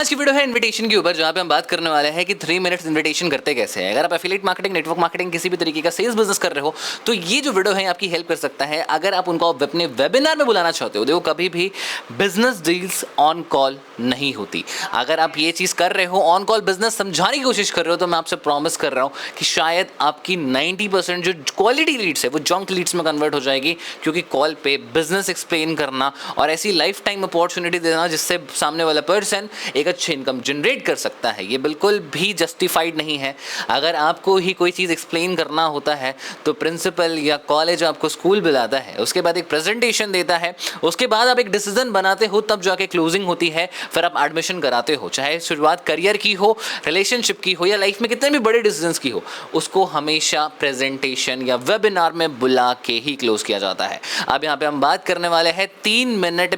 आज की वीडियो है इनविटेशन के ऊपर, जहाँ पे हम बात करने वाले हैं कि 3 मिनट्स इनविटेशन करते कैसे हैं। अगर आप एफिलिएट मार्केटिंग, नेटवर्क मार्केटिंग, किसी भी तरीके का सेल्स बिजनेस कर रहे हो तो ये जो वीडियो है आपकी हेल्प कर सकता है। अगर आप उनको अपने वेबिनार में बुलाना चाहते हो, देखो कभी भी बिजनेस डील्स ऑन कॉल नहीं होती। अगर आप ये चीज़ कर रहे हो, ऑन कॉल बिजनेस समझाने की कोशिश कर रहे हो, तो मैं आपसे प्रॉमिस कर रहा हूँ कि शायद आपकी 90% जो क्वालिटी लीड्स है वो जंक लीड्स में कन्वर्ट हो जाएगी, क्योंकि कॉल पे बिजनेस एक्सप्लेन करना और ऐसी लाइफ टाइम अपॉर्चुनिटी देना जिससे सामने वाला पर्सन एक अच्छी इनकम जनरेट कर सकता है, ये बिल्कुल भी जस्टिफाइड नहीं है। अगर आपको ही कोई चीज़ एक्सप्लेन करना होता है तो प्रिंसिपल या कॉलेज आपको स्कूल बुलाता है, उसके बाद एक प्रेजेंटेशन देता है, उसके बाद आप एक डिसीजन बनाते हो, तब जाके क्लोजिंग होती है, फिर आप एडमिशन कराते हो। चाहे शुरुआत करियर की हो, रिलेशनशिप की हो या लाइफ में कितने भी बड़े डिसीजंस की हो, उसको हमेशा प्रेजेंटेशन या वेबिनार में बुला के ही क्लोज किया जाता है। अब यहाँ पे हम बात करने वाले हैं 3 मिनट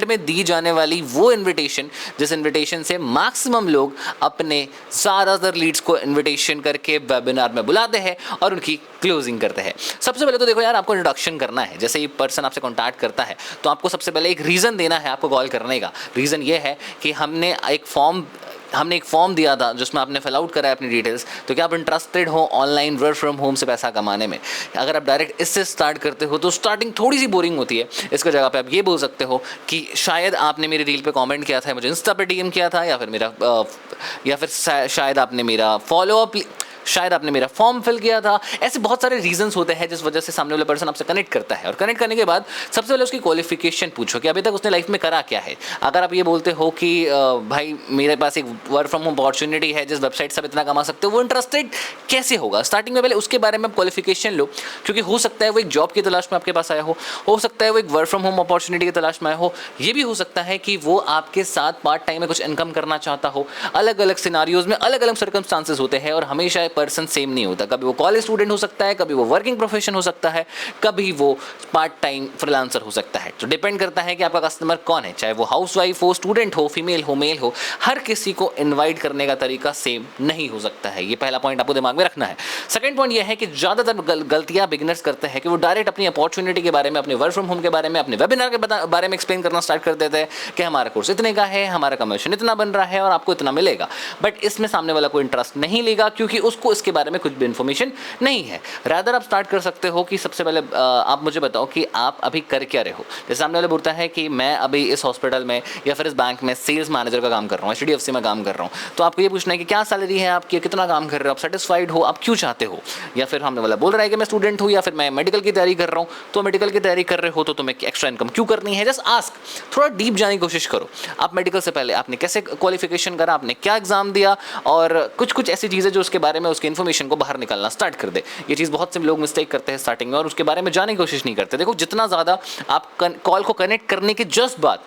में दी जाने वाली वो इन्विटेशन जिस इन्विटेशन से मैक्सिमम लोग अपने ज़्यादातर लीड्स को इन्विटेशन करके वेबिनार में बुलाते हैं और उनकी क्लोजिंग करते हैं। सबसे पहले तो देखो यार, आपको इंट्रोडक्शन करना है। जैसे ही पर्सन आपसे कॉन्टैक्ट करता है तो आपको सबसे पहले एक रीज़न देना है आपको कॉल करने का। रीज़न ये है कि हमने एक फॉर्म दिया था जिसमें आपने फिल आउट करा है अपनी डिटेल्स, तो क्या आप इंटरेस्टेड हो ऑनलाइन वर्क फ्रॉम होम से पैसा कमाने में। अगर आप डायरेक्ट इससे स्टार्ट करते हो तो स्टार्टिंग थोड़ी सी बोरिंग होती है। इसकी जगह पे आप ये बोल सकते हो कि शायद आपने मेरी रील पे कमेंट किया था, मुझे इंस्टा पे डीएम किया था, या फिर शायद आपने मेरा शायद आपने मेरा फॉर्म फिल किया था। ऐसे बहुत सारे रीजंस होते हैं जिस वजह से सामने वाला पर्सन आपसे कनेक्ट करता है। और कनेक्ट करने के बाद सबसे पहले उसकी क्वालिफिकेशन पूछो कि अभी तक उसने लाइफ में करा क्या है। अगर आप ये बोलते हो कि भाई मेरे पास एक वर्क फ्रॉम होम अपॉर्चुनिटी है जिस वेबसाइट से आप इतना कमा सकते हो, वो इंटरेस्टेड कैसे होगा। स्टार्टिंग में पहले उसके बारे में आप क्वालिफिकेशन लो, क्योंकि हो सकता है वो एक जॉब की तलाश में आपके पास आया हो सकता है वो एक वर्क फ्रॉम होम अपॉर्चुनिटी की तलाश में आया हो, ये भी हो सकता है कि वो आपके साथ पार्ट टाइम में कुछ इनकम करना चाहता हो। अलग अलग सिनारियोज में अलग अलग सर्कमस्टांसेस होते हैं और हमेशा पर्सन सेम नहीं होता। कभी वो कॉलेज स्टूडेंट हो सकता है, कभी वो वर्किंग प्रोफेशन हो सकता है, कभी वो पार्ट टाइम फ्रीलांसर हो सकता है। तो डिपेंड करता है कि आपका कस्टमर कौन है, चाहे वो हाउसवाइफ हो, स्टूडेंट हो, फीमेल हो, मेल हो। हर किसी को इनवाइट करने का तरीका सेम नहीं हो सकता है। ये पहला पॉइंट आपको दिमाग में रखना है। सेकंड पॉइंट ये है कि ज़्यादातर गलतियां बिगिनर्स करते हैं कि वो डायरेक्ट अपनी अपॉर्चुनिटी के बारे में, अपने वर्क फ्रॉम होम के बारे में, अपने वेबिनार के बारे में एक्सप्लेन करना स्टार्ट कर देते हैं कि हमारा कोर्स इतने का है, हमारा कमीशन इतना बन रहा है और आपको इतना मिलेगा। बट इसमें सामने वाला कोई इंटरेस्ट नहीं लेगा, क्योंकि उसको इसके बारे में कुछ भी इन्फॉर्मेशन नहीं है। रादर आप स्टार्ट कर सकते हो कि सबसे पहले आप मुझे बताओ कि आप अभी कर क्या रहे हो। जैसे सामने वाले बोलता है कि मैं अभी इस हॉस्पिटल में या फिर इस बैंक में सेल्स मैनेजर का काम कर रहा हूँ, एचडीएफसी में काम कर रहा हूँ, तो आपको ये पूछना है कि क्या सैलरी है आपकी, कितना काम कर रहे हो, आप सेटिस्फाइड हो, आप क्यों चाहते हो। या फिर हमने वाला बोल रहा है कि मैं स्टूडेंट हूँ या फिर मैं मेडिकल की तैयारी कर रहा हूँ, तो मेडिकल की तैयारी कर रहे हो तो तुम्हें एक्स्ट्रा इनकम क्यों करनी है। जस्ट आस्क, थोड़ा डीप जाने की कोशिश करो। आप मेडिकल से पहले आपने कैसे क्वालिफिकेशन करा, आपने क्या एग्जाम दिया, और कुछ ऐसी चीज़ें जो उसके बारे में उसकी इन्फॉर्मेशन को बाहर निकालना स्टार्ट कर दे। ये चीज़ बहुत से लोग मिस्टेक करते हैं स्टार्टिंग में और उसके बारे में जानने की कोशिश नहीं करते। देखो, जितना ज़्यादा आप कॉल को कनेक्ट करने के जस्ट बाद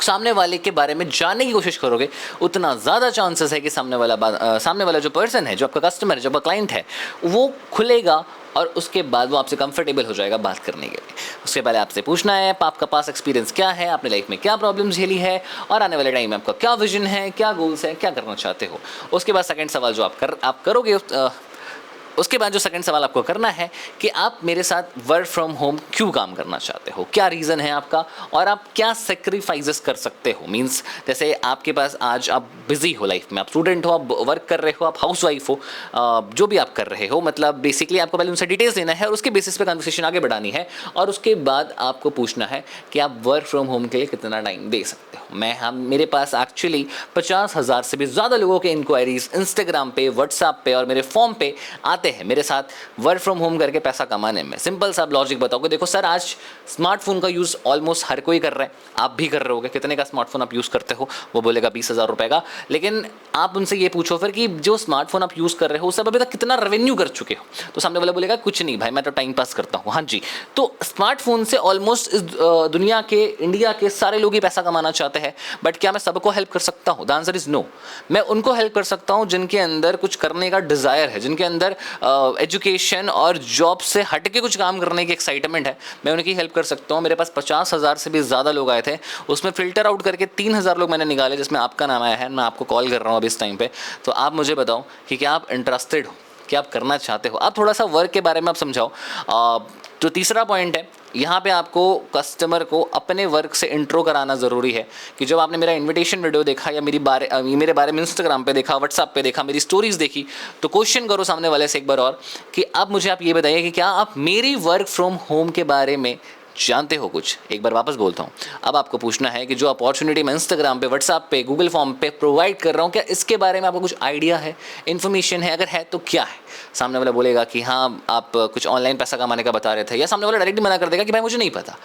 सामने वाले के बारे में जानने की कोशिश करोगे, उतना ज़्यादा चांसेस है कि सामने वाला जो पर्सन है, जो आपका कस्टमर है, जो आपका क्लाइंट है, वो खुलेगा और उसके बाद वो आपसे कंफर्टेबल हो जाएगा बात करने के लिए। उसके पहले आपसे पूछना है आपका पास एक्सपीरियंस क्या है, आपने लाइफ में क्या प्रॉब्लम्स झेली है और आने वाले टाइम में आपका क्या विजन है, क्या गोल्स है, क्या करना चाहते हो। उसके बाद सेकंड सवाल जो आप करोगे, उसके बाद जो सेकंड सवाल आपको करना है कि आप मेरे साथ वर्क फ्रॉम होम क्यों काम करना चाहते हो, क्या रीज़न है आपका और आप क्या सेक्रीफाइसेस कर सकते हो। मींस जैसे आपके पास आज आप बिजी हो लाइफ में, आप स्टूडेंट हो, आप वर्क कर रहे हो, आप हाउसवाइफ हो, जो भी आप कर रहे हो, मतलब बेसिकली आपको पहले उनसे डिटेल्स लेना है और उसके बेसिस पे कन्वर्सेशन आगे बढ़ानी है। और उसके बाद आपको पूछना है कि आप वर्क फ्रॉम होम के लिए कितना टाइम दे सकते हो। मेरे पास एक्चुअली 50,000 से भी ज़्यादा लोगों के इंक्वायरीज इंस्टाग्राम पे, व्हाट्सएप पे और मेरे फॉर्म पे आते हैं मेरे साथ वर्क फ्रॉम होम करके पैसा कमाने में। सिंपल सा लॉजिक बताओगे, देखो सर, आज स्मार्टफोन का यूज़ ऑलमोस्ट हर कोई कर रहा है, आप भी कर रहे होगे। कितने का स्मार्टफोन आप यूज़ करते हो, वो बोलेगा 20,000 रुपये का। लेकिन आप उनसे ये पूछो फिर कि जो स्मार्टफोन आप यूज़ कर रहे हो सब अभी तक कितना रेवेन्यू कर चुके हो, तो सामने वाला बोलेगा कुछ नहीं भाई, मैं तो टाइम पास करता हूँ। हाँ जी, तो स्मार्टफोन से ऑलमोस्ट इस दुनिया के, इंडिया के सारे लोग ही पैसा कमाना चाहते हैं। बट क्या मैं सबको हेल्प कर सकता हूँ? The answer is no. मैं उनको हेल्प कर सकता हूँ जिनके अंदर कुछ करने का डिज़ायर है, जिनके अंदर एजुकेशन और जॉब से हट के कुछ काम करने की एक्साइटमेंट है, मैं उनकी हेल्प कर सकता हूँ। मेरे पास 50,000 से भी ज़्यादा लोग आए थे, उसमें फ़िल्टर आउट करके 3,000 लोग मैंने निकाले जिसमें आपका नाम आया है। मैं आपको कॉल कर रहा हूँ अभी इस टाइम पे, तो आप मुझे बताओ कि क्या आप इंटरेस्टेड हो, क्या आप करना चाहते हो। आप थोड़ा सा वर्क के बारे में आप समझाओ। तो तीसरा पॉइंट है, यहाँ पे आपको कस्टमर को अपने वर्क से इंट्रो कराना ज़रूरी है कि जब आपने मेरा इनविटेशन वीडियो देखा या मेरे बारे में इंस्टाग्राम पे देखा, व्हाट्सएप पे देखा, मेरी स्टोरीज़ देखी, तो क्वेश्चन करो सामने वाले से एक बार और कि अब मुझे आप ये बताइए कि क्या आप मेरी वर्क फ्रॉम होम के बारे में जानते हो कुछ। एक बार वापस बोलता हूँ, अब आपको पूछना है कि जो अपॉर्चुनिटी मैं इंस्टाग्राम पे, व्हाट्सएप पे, गूगल फॉर्म पे प्रोवाइड कर रहा हूँ, क्या इसके बारे में आपको कुछ आइडिया है, इन्फॉर्मेशन है? अगर है तो क्या है? सामने वाला बोलेगा कि हाँ आप कुछ ऑनलाइन पैसा कमाने का बता रहे थे, या सामने वाला डायरेक्टली मना कर देगा कि भाई मुझे नहीं पता।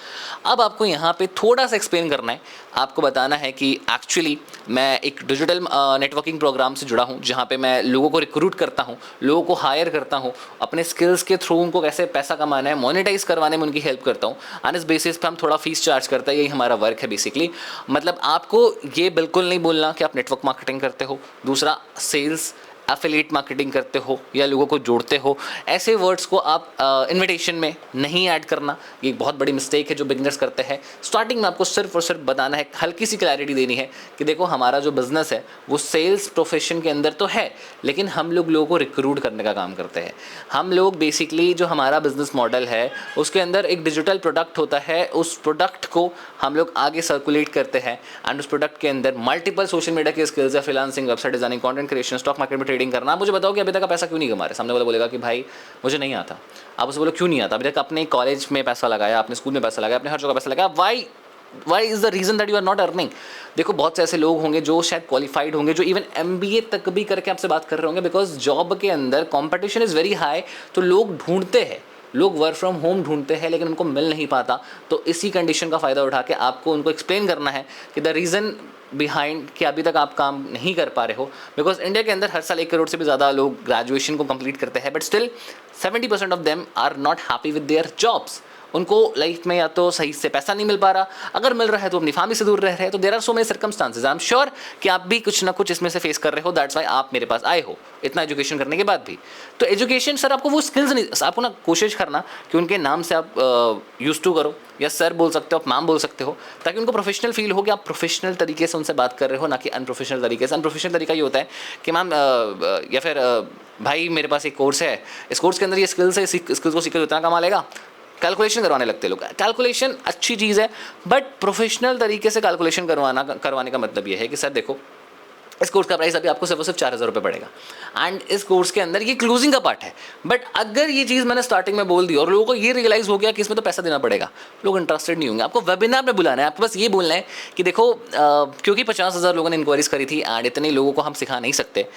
अब आपको यहाँ पे थोड़ा सा एक्सप्लेन करना है, आपको बताना है कि एक्चुअली मैं एक डिजिटल नेटवर्किंग प्रोग्राम से जुड़ा हूँ, जहाँ पे मैं लोगों को रिक्रूट करता हूँ, लोगों को हायर करता हूँ, अपने स्किल्स के थ्रू उनको कैसे पैसा कमाना है, मोनेटाइज करवाने में उनकी हेल्प करता हूँ। ऑन इस बेसिस पे हम थोड़ा फीस चार्ज करते हैं, यही हमारा वर्क है बेसिकली। मतलब आपको ये बिल्कुल नहीं बोलना कि आप नेटवर्क मार्केटिंग करते हो, दूसरा सेल्स, एफिलिएट मार्केटिंग करते हो या लोगों को जोड़ते हो, ऐसे वर्ड्स को आप इनविटेशन में नहीं ऐड करना। ये एक बहुत बड़ी मिस्टेक है जो बिगनर्स करते हैं। स्टार्टिंग में आपको सिर्फ और सिर्फ बताना है, हल्की सी क्लैरिटी देनी है कि देखो हमारा जो बिज़नेस है वो सेल्स प्रोफेशन के अंदर तो है, लेकिन हम लोगों को रिक्रूट करने का काम करते हैं। हम लोग बेसिकली जो हमारा बिजनेस मॉडल है उसके अंदर एक डिजिटल प्रोडक्ट होता है, उस प्रोडक्ट को हम लोग आगे सर्कुलेट करते हैं एंड उस प्रोडक्ट के अंदर मल्टीपल सोशल मीडिया की स्किल्स है, freelancing, website designing, content creation, stock market में ट्रेडिंग करना। आप मुझे बताओ कि अभी तक आप पैसा क्यों नहीं कमा रहे? सामने वाला बोलेगा कि भाई मुझे नहीं आता। आप उससे बोलो क्यों नहीं आता? अभी तक अपने कॉलेज में पैसा लगाया, अपने स्कूल में पैसा लगाया, अपने हर जगह पैसा लगाया, why is the reason that you are not earning? देखो बहुत से ऐसे लोग होंगे जो शायद क्वालिफाइड होंगे, जो इवन MBA तक भी करके आपसे बात कर रहे होंगे, बिकॉज जॉब के अंदर कॉम्पिटिशन इज़ वेरी हाई, तो लोग ढूंढते हैं, लोग वर्क फ्रॉम होम ढूंढते हैं, लेकिन उनको मिल नहीं पाता। तो इसी कंडीशन का फ़ायदा उठा के आपको उनको एक्सप्लेन करना है कि द रीज़न बिहाइंड कि अभी तक आप काम नहीं कर पा रहे हो, बिकॉज इंडिया के अंदर हर साल 1 करोड़ से भी ज़्यादा लोग ग्रेजुएशन को कंप्लीट करते हैं, but still 70% of them are not happy with their jobs. उनको लाइफ में या तो सही से पैसा नहीं मिल पा रहा, अगर मिल रहा है तो अपनी फैमिली से दूर रह रहे हैं। तो there are so many circumstances. I am sure कि आप भी कुछ ना कुछ इसमें से फेस कर रहे हो, दैट्स वाई आप मेरे पास आए हो इतना एजुकेशन करने के बाद भी। तो एजुकेशन सर आपको वो स्किल्स नहीं, आपको ना कोशिश करना कि उनके नाम से आप यूज टू करो, या सर बोल सकते हो, आप मैम बोल सकते हो, ताकि उनको प्रोफेशनल फील हो कि आप प्रोफेशनल तरीके से उनसे बात कर रहे हो, ना कि अनप्रोफेशनल तरीके से। अनप्रोफेशनल तरीका ये होता है कि मैम या फिर भाई मेरे पास एक कोर्स है, इस कोर्स के अंदर ये स्किल्स है, स्किल्स को सीख कर उतना कमा लेगा। कैलकुलेशन करवाने लगते लोग। कैलकुलेशन अच्छी चीज़ है, बट प्रोफेशनल तरीके से कैलकुलेशन करवाने का मतलब ये है कि सर देखो इस कोर्स का प्राइस अभी आपको सिर्फ और सिर्फ 4,000 रुपये पड़ेगा, एंड इस कोर्स के अंदर ये क्लोजिंग का पार्ट है। बट अगर ये चीज़ मैंने स्टार्टिंग में बोल दी और लोगों को ये रियलाइज़ हो गया कि इसमें तो पैसा देना पड़ेगा, लोग इंटरेस्टेड नहीं होंगे। आपको वेबिनार में बुलाना है, आपको बस ये बोलना है कि देखो क्योंकि 50,000 लोगों ने इंक्वायरीज करी थी एंड इतने लोगों को हम सिखा नहीं सकते,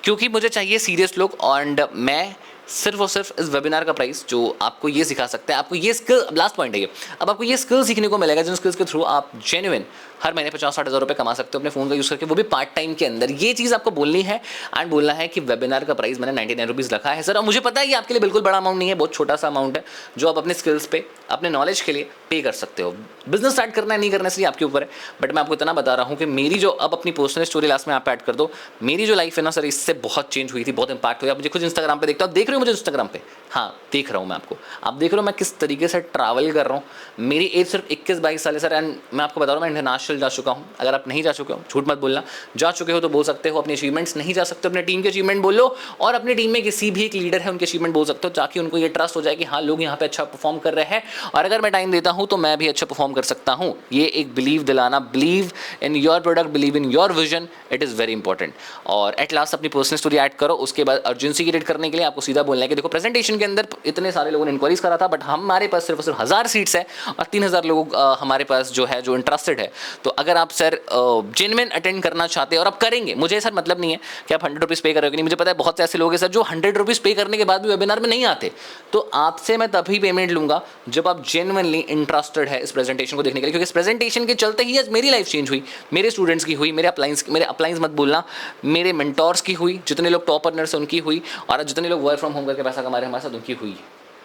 क्योंकि मुझे चाहिए सीरियस लोग, एंड मैं सिर्फ और सिर्फ इस वेबिनार का प्राइस जो आपको ये सिखा सकते हैं, आपको ये स्किल, लास्ट पॉइंट है ये, अब आपको ये स्किल सीखने को मिलेगा जिन स्किल्स के थ्रू आप जेन्युइन हर महीने 50-60 हज़ार रुपये कमा सकते हो अपने फ़ोन का यूज़ करके, वो भी पार्ट टाइम के अंदर। ये चीज़ आपको बोलनी है एंड बोलना है कि वेबिनार का प्राइस मैंने 99 रुपीज़ रखा है सर, और मुझे पता है ये आपके लिए बिल्कुल बड़ा अमाउंट नहीं है, बहुत छोटा सा अमाउंट है जो आप अपने स्किल्स पे, अपने नॉलेज के लिए पे कर सकते हो। बिजनेस स्टार्ट करना है नहीं करना इसलिए आपके ऊपर है, बट मैं आपको इतना बता रहा हूँ कि मेरी जो, अब अपनी पर्सनल स्टोरी लास्ट में आप ऐड कर दो, मेरी जो लाइफ है ना सर, इससे बहुत चेंज हुई थी, बहुत इंपैक्ट हुआ। आप मुझे खुद इंस्टाग्राम पे देखते हो, आप देख रहे हो मुझे इंस्टाग्राम पे, हाँ देख रहा हूँ मैं आपको, आप देख रहे हो मैं किस तरीके से ट्रैवल कर रहा हूँ। मेरी एज सिर्फ 21-22 साल है सर, एंड मैं आपको बता रहा हूँ मैं इंटरनेशनल जा चुका हूँ। अगर आप नहीं जा चुके हो, झूठ मत बोलना, जा चुके हो तो बोल सकते हो अपने अचीवमेंट्स, नहीं जा सकते अपने टीम के अचीवमेंट बोलो, और अपनी टीम में किसी भी एक लीडर है उनके अचीवमेंट बोल सकते हो, ताकि उनको ये ट्रस्ट हो जाए कि हाँ लोग यहाँ पे अच्छा परफॉर्म कर रहे हैं, और अगर मैं टाइम देता हूँ तो मैं भी अच्छा परफॉर्म कर सकता हूँ। ये एक बिलीव दिलाना, believe in your product, believe in your vision, it is very important. और एट लास्ट अपनी पर्सनल स्टोरी ऐड करो, उसके बाद अर्जेंसी क्रिएट करने के लिए आपको सीधा बोलना है कि देखो प्रेजेंटेशन के अंदर इतने सारे लोगों ने इंक्वायरीज करा था, बट हमारे पास सिर्फ 1000 सीट्स है और 3000 लोग हमारे पास जो है जो इंटरेस्टेड है। तो अगर आप सर जेन्युइन अटेंड करना चाहते हैं, और आप करेंगे, मुझे सर मतलब नहीं है कि आप 100 रुपीज़ पे करोगे, नहीं, मुझे पता है बहुत से ऐसे लोग हैं सर जो 100 रुपीज़ पे करने के बाद भी वेबिनार में नहीं आते। तो आपसे मैं तभी पेमेंट लूँगा जब आप जेन्युइनली इंटरेस्टेड है इस प्रेजेंटेशन को देखने के लिए, क्योंकि इस प्रेजेंटेशन के चलते ही आज मेरी लाइफ चेंज हुई, मेरे स्टूडेंट्स की हुई, मेरे अपलाइंस मत बोलना, मेरे मेंटोर्स की हुई, जितने लोग टॉप अर्नर्स हैं उनकी हुई, और जितने लोग वर्क फ्रॉम होम करके पैसा कमा रहे हैं हमारे साथ उनकी हुई।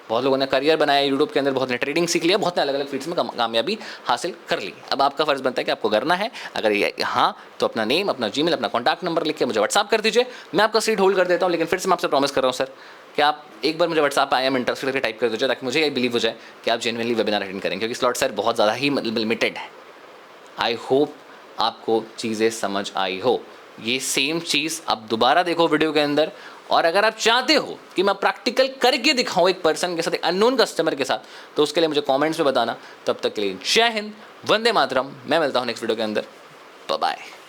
बहुत लोगों ने करियर बनाया यूट्यूब के अंदर, बहुत ने ट्रेडिंग सीख लिया, बहुत ने अलग अलग फील्ड्स में कामयाबी हासिल कर ली। अब आपका फर्ज बनता है कि आपको करना है। अगर ये हाँ तो अपना नेम, अपना जीमेल, अपना कॉन्टैक्ट नंबर लिख के मुझे व्हाट्सअप कर दीजिए, मैं आपका सीट होल्ड कर देता हूँ। लेकिन फिर से मैं आपसे प्रॉमिस कर रहा हूँ सर कि आप एक बार मुझे व्हाट्सअप आई एम इंटरेस्टेड करके टाइप कर दीजिए, ताकि मुझे ये बिलीव हो जाए कि आप जेन्युइनली वेबिनार अटेंड करेंगे, क्योंकि स्लॉट सर बहुत ज़्यादा ही लिमिटेड है। आई होप आपको चीज़ें समझ आई हो। ये सेम चीज़ आप दोबारा देखो वीडियो के अंदर, और अगर आप चाहते हो कि मैं प्रैक्टिकल करके दिखाऊं एक पर्सन के साथ, एक अननोन कस्टमर के साथ, तो उसके लिए मुझे कमेंट्स में बताना। तब तक के लिए जय हिंद, वंदे मातरम। मैं मिलता हूं नेक्स्ट वीडियो के अंदर। Bye bye.